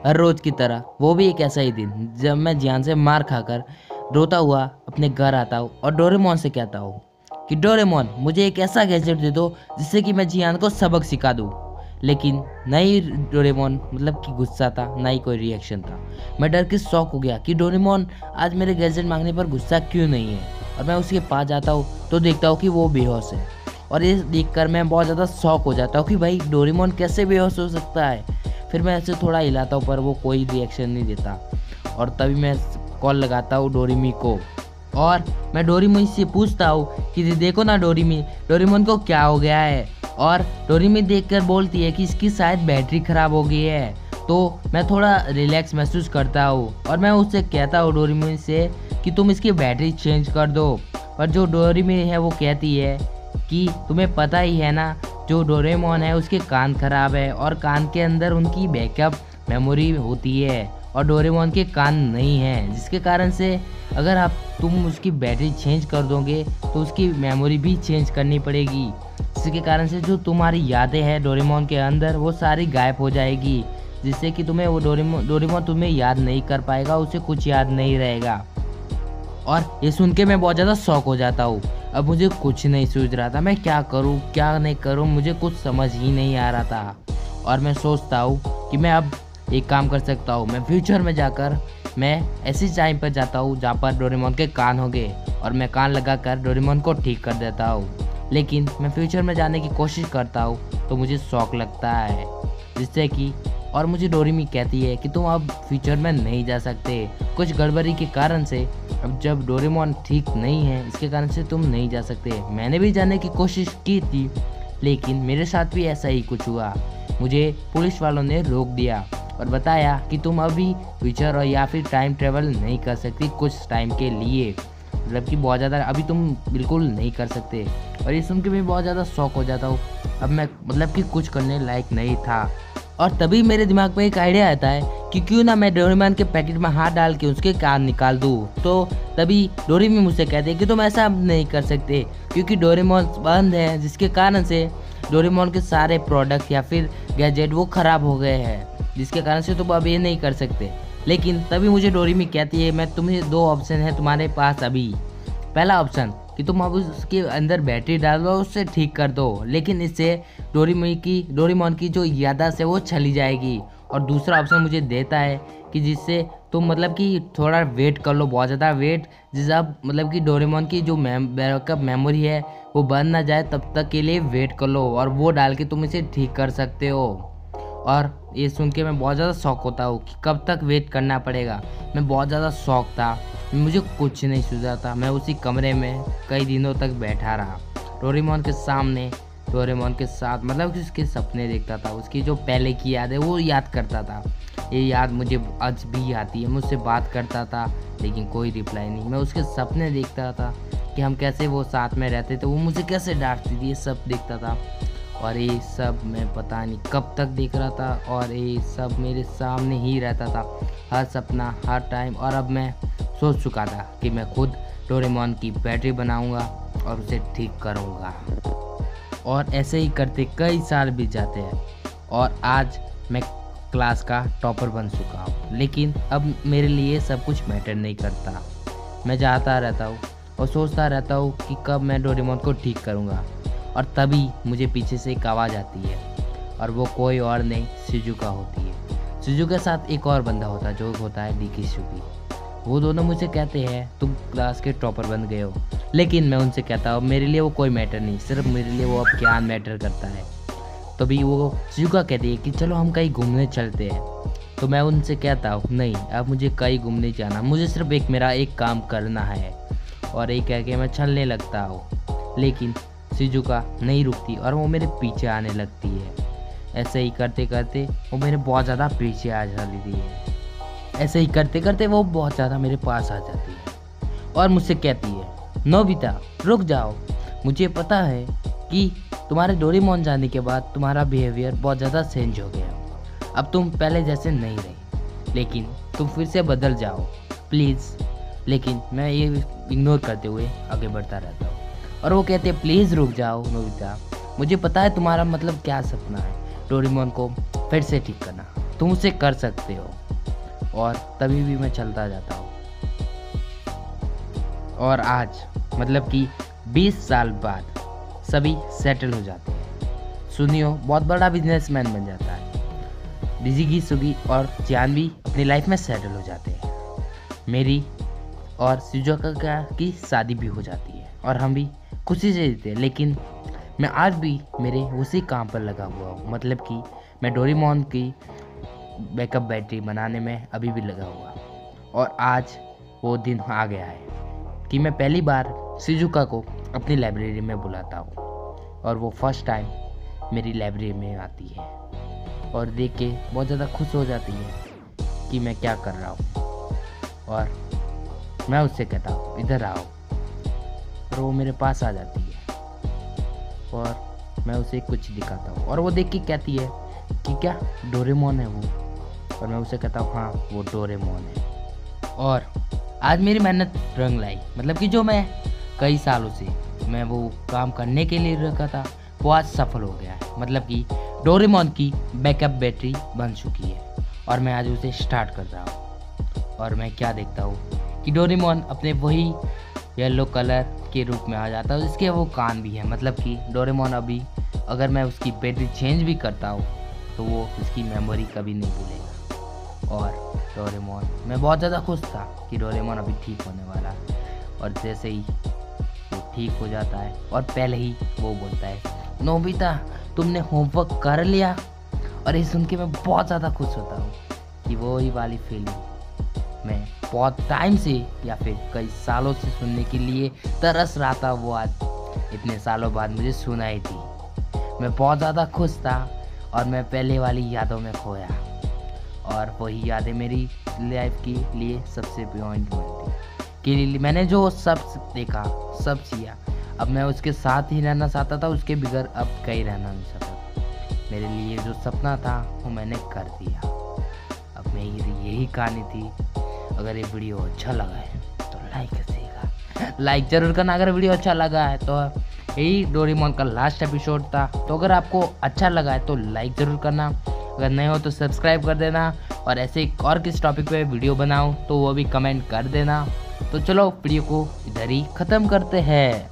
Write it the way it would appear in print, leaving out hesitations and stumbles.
हर रोज़ की तरह वो भी एक ऐसा ही दिन जब मैं जियान से मार खाकर रोता हुआ अपने घर आता हूँ और डोरेमोन से कहता हूँ कि डोरेमोन मुझे एक ऐसा गैजेट दे दो जिससे कि मैं जियान को सबक सिखा दूँ। लेकिन ना ही डोरेमोन मतलब कि गुस्सा था, ना ही कोई रिएक्शन था। मैं डर के शॉक हो गया कि डोरेमोन आज मेरे गैजेट मांगने पर गुस्सा क्यों नहीं है। और मैं उसके पास जाता हूँ तो देखता हूँ कि वो बेहोश है। और ये देखकर मैं बहुत ज़्यादा शॉक हो जाता हूँ कि भाई डोरेमोन कैसे बेहोश हो सकता है। फिर मैं ऐसे थोड़ा हिलाता हूँ पर वो कोई रिएक्शन नहीं देता। और तभी मैं कॉल लगाता हूँ डोरेमी को और मैं डोरेमी से पूछता हूँ कि देखो ना डोरेमी, डोरेमोन को क्या हो गया है। और डोरेमी देखकर बोलती है कि इसकी शायद बैटरी ख़राब हो गई है। तो मैं थोड़ा रिलैक्स महसूस करता हूँ और मैं उससे कहता हूँ डोरेमी से कि तुम इसकी बैटरी चेंज कर दो। पर जो डोरेमी है वो कहती है कि तुम्हें पता ही है ना, जो डोरेमोन है उसके कान खराब है और कान के अंदर उनकी बैकअप मेमोरी होती है और डोरेमोन के कान नहीं हैं, जिसके कारण से अगर तुम उसकी बैटरी चेंज कर दोगे तो उसकी मेमोरी भी चेंज करनी पड़ेगी, जिसके कारण से जो तुम्हारी यादें हैं डोरेमोन के अंदर वो सारी गायब हो जाएगी, जिससे कि तुम्हें वो डोरेमोन तुम्हें याद नहीं कर पाएगा, उसे कुछ याद नहीं रहेगा। और ये सुन के मैं बहुत ज़्यादा शॉक हो जाता हूँ। अब मुझे कुछ नहीं सूझ रहा था, मैं क्या करूँ क्या नहीं करूँ, मुझे कुछ समझ ही नहीं आ रहा था। और मैं सोचता हूँ कि मैं अब एक काम कर सकता हूँ, मैं फ्यूचर में जाकर मैं ऐसी टाइम पर जाता हूँ जहाँ पर डोरेमोन के कान हो गए और मैं कान लगाकर डोरेमोन को ठीक कर देता हूँ। लेकिन मैं फ्यूचर में जाने की कोशिश करता हूँ तो मुझे शौक लगता है, जिससे कि और मुझे डोरेमी कहती है कि तुम अब फ्यूचर में नहीं जा सकते, कुछ गड़बड़ी के कारण से। अब जब डोरेमोन ठीक नहीं है इसके कारण से तुम नहीं जा सकते। मैंने भी जाने की कोशिश की थी लेकिन मेरे साथ भी ऐसा ही कुछ हुआ। मुझे पुलिस वालों ने रोक दिया और बताया कि तुम अभी फ्यूचर और या फिर टाइम ट्रेवल नहीं कर सकती कुछ टाइम के लिए, मतलब कि बहुत ज़्यादा अभी तुम बिल्कुल नहीं कर सकते। और ये सुन के मैं बहुत ज़्यादा शौक हो जाता हूँ। अब मैं मतलब कि कुछ करने लायक नहीं था और तभी मेरे दिमाग में एक आइडिया आता है कि क्यों ना मैं डोरेमोन के पैकेट में हाथ डाल के उसके कान निकाल दूँ। तो तभी डोरेमी मुझसे कहते हैं कि तुम ऐसा नहीं कर सकते क्योंकि डोरेमोन बंद है, जिसके कारण से डोरेमोन के सारे प्रोडक्ट या फिर गैजेट वो ख़राब हो गए हैं, जिसके कारण से तुम अब ये नहीं कर सकते। लेकिन तभी मुझे डोरेमी कहती है मैं तुम्हें दो ऑप्शन है तुम्हारे पास अभी। पहला ऑप्शन कि तुम अब उसके अंदर बैटरी डाल दो उससे ठीक कर दो, लेकिन इससे डोरेमोन की जो याददाश्त है वो चली जाएगी। और दूसरा ऑप्शन मुझे देता है कि जिससे तुम मतलब कि थोड़ा वेट कर लो, बहुत ज़्यादा वेट, जिससे आप मतलब कि डोरेमोन की जो बैकअप मेमोरी है वो बंद ना जाए तब तक के लिए वेट कर लो और वो डाल के तुम इसे ठीक कर सकते हो। और ये सुन के मैं बहुत ज़्यादा शौक होता हूँ कि कब तक वेट करना पड़ेगा। मैं बहुत ज़्यादा शौक था, मुझे कुछ नहीं सूझा था। मैं उसी कमरे में कई दिनों तक बैठा रहा डोरेमोन के सामने, डोरेमोन के साथ मतलब कि उसके सपने देखता था, उसकी जो पहले की याद है वो याद करता था। ये याद मुझे आज भी आती है, मुझसे बात करता था लेकिन कोई रिप्लाई नहीं। मैं उसके सपने देखता था कि हम कैसे वो साथ में रहते थे, वो मुझे कैसे डांटती थी, ये सब देखता था। और ये सब मैं पता नहीं कब तक देख रहा था और ये सब मेरे सामने ही रहता था, हर सपना हर टाइम। और अब मैं सोच चुका था कि मैं खुद डोरेमोन की बैटरी बनाऊंगा और उसे ठीक करूंगा। और ऐसे ही करते कई साल बीत जाते हैं और आज मैं क्लास का टॉपर बन चुका हूँ। लेकिन अब मेरे लिए सब कुछ मैटर नहीं करता। मैं जाता रहता हूँ और सोचता रहता हूँ कि कब मैं डोरेमोन को ठीक करूँगा। और तभी मुझे पीछे से एक आवाज़ आती है और वो कोई और नहीं शिजुका होती है। शिजुका के साथ एक और बंदा होता है जो होता है डिकित्सुकी। वो दोनों मुझे कहते हैं तुम क्लास के टॉपर बन गए हो। लेकिन मैं उनसे कहता हूँ मेरे लिए वो कोई मैटर नहीं, सिर्फ मेरे लिए वो अब ज्ञान मैटर करता है। तभी वो शिजुका कहती है कि चलो हम कहीं घूमने चलते हैं। तो मैं उनसे कहता हूँ नहीं, अब मुझे कहीं घूमने जाना, मुझे सिर्फ मेरा एक काम करना है। और ये कह के मैं चलने लगता हूँ लेकिन शिजुका नहीं रुकती और वो मेरे पीछे आने लगती है। ऐसे ही करते करते वो मेरे बहुत ज़्यादा पीछे आ जाती है। ऐसे ही करते करते वो बहुत ज़्यादा मेरे पास आ जाती है और मुझसे कहती है नोबिता रुक जाओ, मुझे पता है कि तुम्हारे डोरेमोन जाने के बाद तुम्हारा बिहेवियर बहुत ज़्यादा चेंज हो गया, अब तुम पहले जैसे नहीं रही, लेकिन तुम फिर से बदल जाओ प्लीज़। लेकिन मैं ये इग्नोर करते हुए आगे बढ़ता रहता हूँ और वो कहते हैं प्लीज़ रुक जाओ नोबिता, मुझे पता है तुम्हारा मतलब क्या सपना है, डोरेमोन को फिर से ठीक करना। तुम उसे कर सकते हो। और तभी भी मैं चलता जाता हूँ। और आज मतलब कि 20 साल बाद सभी सेटल हो जाते हैं। सुनियो बहुत बड़ा बिजनेसमैन बन जाता है। डिजिगी, सुगी और जियान भी अपनी लाइफ में सेटल हो जाते हैं। मेरी और शिजुका की शादी भी हो जाती है और हम भी खुशी से जीते हैं। लेकिन मैं आज भी मेरे उसी काम पर लगा हुआ हूँ, मतलब कि मैं डोरेमोन की बैकअप बैटरी बनाने में अभी भी लगा हुआ। और आज वो दिन आ गया है कि मैं पहली बार शिजुका को अपनी लाइब्रेरी में बुलाता हूँ और वो फर्स्ट टाइम मेरी लाइब्रेरी में आती है और देख के बहुत ज़्यादा खुश हो जाती है कि मैं क्या कर रहा हूँ। और मैं उससे कहता हूँ इधर आओ, और वो मेरे पास आ जाती है और मैं उसे कुछ दिखाता हूँ और वो देख के कहती है कि क्या डोरेमोन है वो। और मैं उसे कहता हूँ हाँ वो डोरेमोन है। और आज मेरी मेहनत रंग लाई, मतलब कि जो मैं कई सालों से मैं वो काम करने के लिए रखा था वो आज सफल हो गया है। मतलब कि डोरेमोन की बैकअप बैटरी बन चुकी है और मैं आज उसे स्टार्ट कर रहा हूँ। और मैं क्या देखता हूँ कि डोरेमोन अपने वही येलो कलर के रूप में आ जाता है, जिसके वो कान भी है। मतलब कि डोरेमोन अभी अगर मैं उसकी बैटरी चेंज भी करता हूँ तो वो उसकी मेमोरी कभी नहीं भूलेगा। और डोरेमोन, मैं बहुत ज़्यादा खुश था कि डोरेमोन अभी ठीक होने वाला है। और जैसे ही वो ठीक हो जाता है और पहले ही वो बोलता है नोबिता तुमने होमवर्क कर लिया। और ये सुन के मैं बहुत ज़्यादा खुश होता हूँ कि वो ही वाली फीलिंग मैं बहुत टाइम से या फिर कई सालों से सुनने के लिए तरस रहा था, वो आज इतने सालों बाद मुझे सुनाई थी। मैं बहुत ज़्यादा खुश था और मैं पहले वाली यादों में खोया। और वही यादें मेरी लाइफ के लिए सबसे पॉइंट थी कि मैंने जो सब देखा, सब किया, अब मैं उसके साथ ही रहना चाहता था, उसके बगैर अब कहीं रहना नहीं चाहता। मेरे लिए जो सपना था वो मैंने कर दिया। अब मेरी यही कहानी थी। अगर ये वीडियो अच्छा लगा है तो लाइक करिएगा, लाइक जरूर करना अगर वीडियो अच्छा लगा है तो। यही डोरेमोन का लास्ट एपिसोड था, तो अगर आपको अच्छा लगा है तो लाइक ज़रूर करना, अगर नहीं हो तो सब्सक्राइब कर देना। और ऐसे और किस टॉपिक पे वीडियो बनाऊं तो वो भी कमेंट कर देना। तो चलो वीडियो को इधर ही ख़त्म करते हैं।